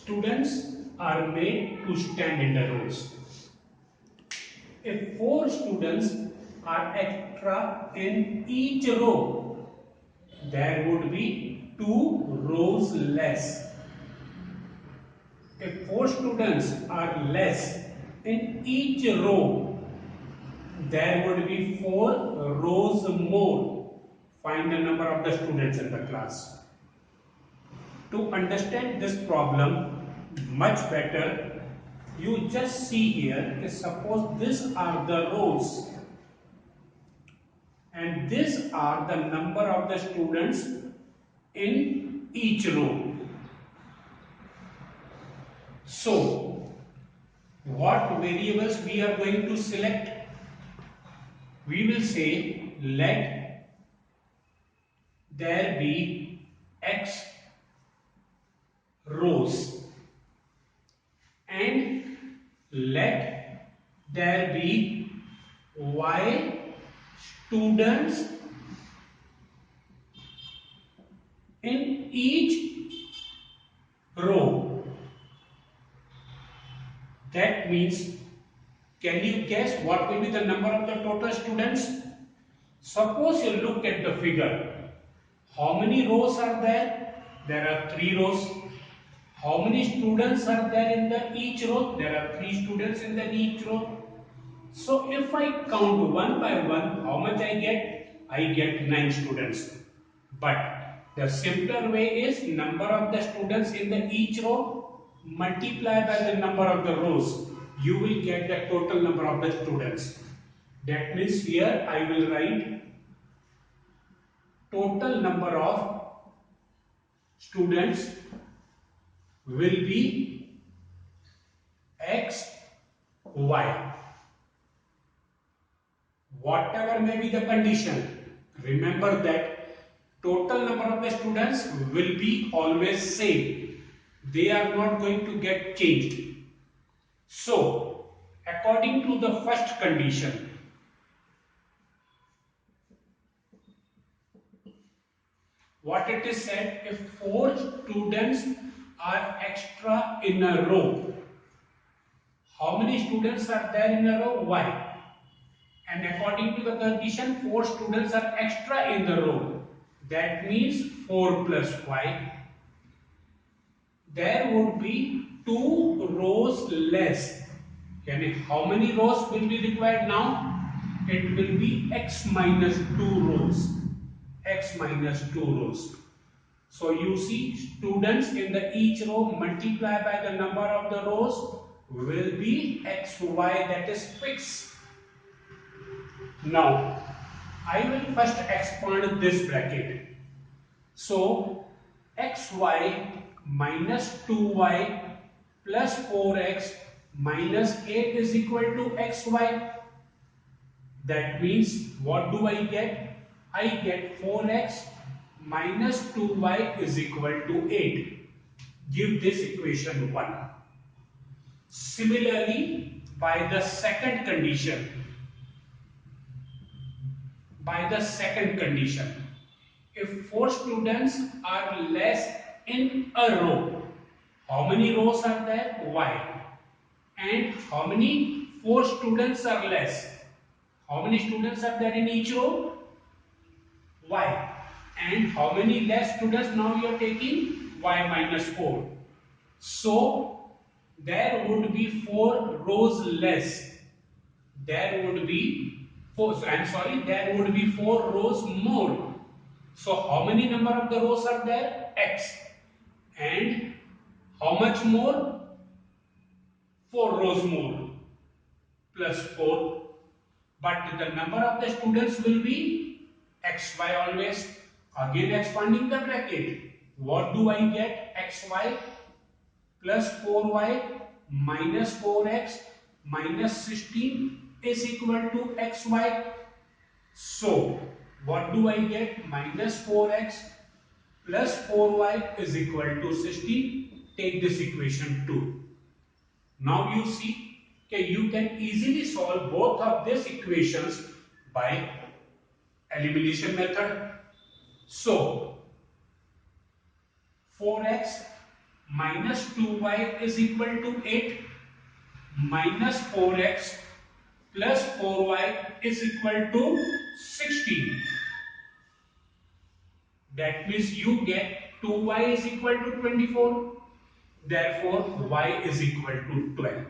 students are made to stand in the rows. If 4 students are extra in each row, there would be 2 rows less. If 4 students are less in each row, there would be 4 rows more. Find the number of the students in the class. To understand this problem much better, you just see here, suppose these are the rows and these are the number of the students in each row. So, what variables we are going to select? We will say let there be x rows and let there be y students in each row. That means, can you guess what will be the number of the total students? Suppose you look at the figure. How many rows are there? There are 3 rows. How many students are there in each row? There are 3 students in each row. So if I count one by one, how much I get? I get 9 students. But the simpler way is number of the students in each row multiply by the number of the rows. You will get the total number of the students. That means here I will write total number of students will be x, y. Whatever may be the condition, remember that total number of the students will be always same. They are not going to get changed. So, according to the first condition, what it is said, if 4 students are extra in a row, how many students are there in a row? Y. And according to the condition, 4 students are extra in the row. That means 4 plus y. There would be 2 rows less. Yani how many rows will be required now? It will be x minus 2 rows. X minus 2 rows. So you see, students in each row multiply by the number of the rows will be xy, that is fixed. Now, I will first expand this bracket. So, xy minus 2y plus 4x minus 8 is equal to xy. That means, what do I get? I get 4x minus 2y is equal to 8. Give this equation 1. Similarly, by the second condition, if 4 students are less in a row, how many rows are there? Y. And how many 4 students are less? How many students are there in each row? Y. And how many less students now you are taking? Y minus 4. So, there would be 4 rows less. There would be 4, there would be 4 rows more. So, how many number of the rows are there? X. And how much more? 4 rows more. Plus 4. But the number of the students will be xy always. Again expanding the bracket. What do I get? Xy plus 4y minus 4x minus 16 is equal to xy. So, what do I get? Minus 4x plus 4y is equal to 16. Take this equation 2. Now you see, okay, you can easily solve both of these equations by elimination method. So, 4x minus 2y is equal to 8, minus 4x plus 4y is equal to 16. That means you get 2y is equal to 24. Therefore, y is equal to 12.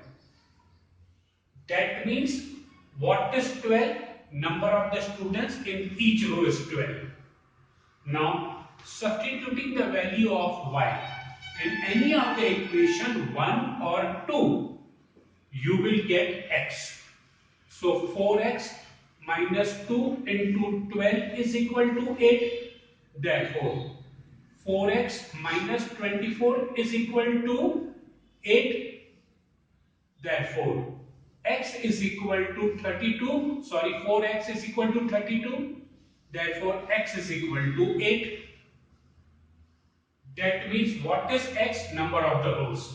That means what is 12? Number of the students in each row is 12. Now, substituting the value of y in any of the equation 1 or 2, you will get x. So 4x minus 2 into 12 is equal to 8. Therefore, 4x minus 24 is equal to 8. Therefore, x is equal to 32. Sorry, 4x is equal to 32. Therefore, x is equal to 8. That means what is x? Number of the rows.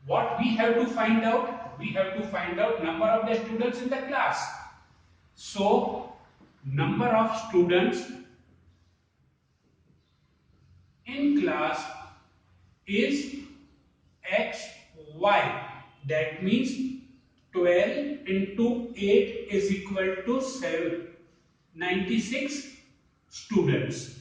What we have to find out? We have to find out number of the students in the class. So, number of students in class is xy. That means 12 into 8 is equal to 96 students.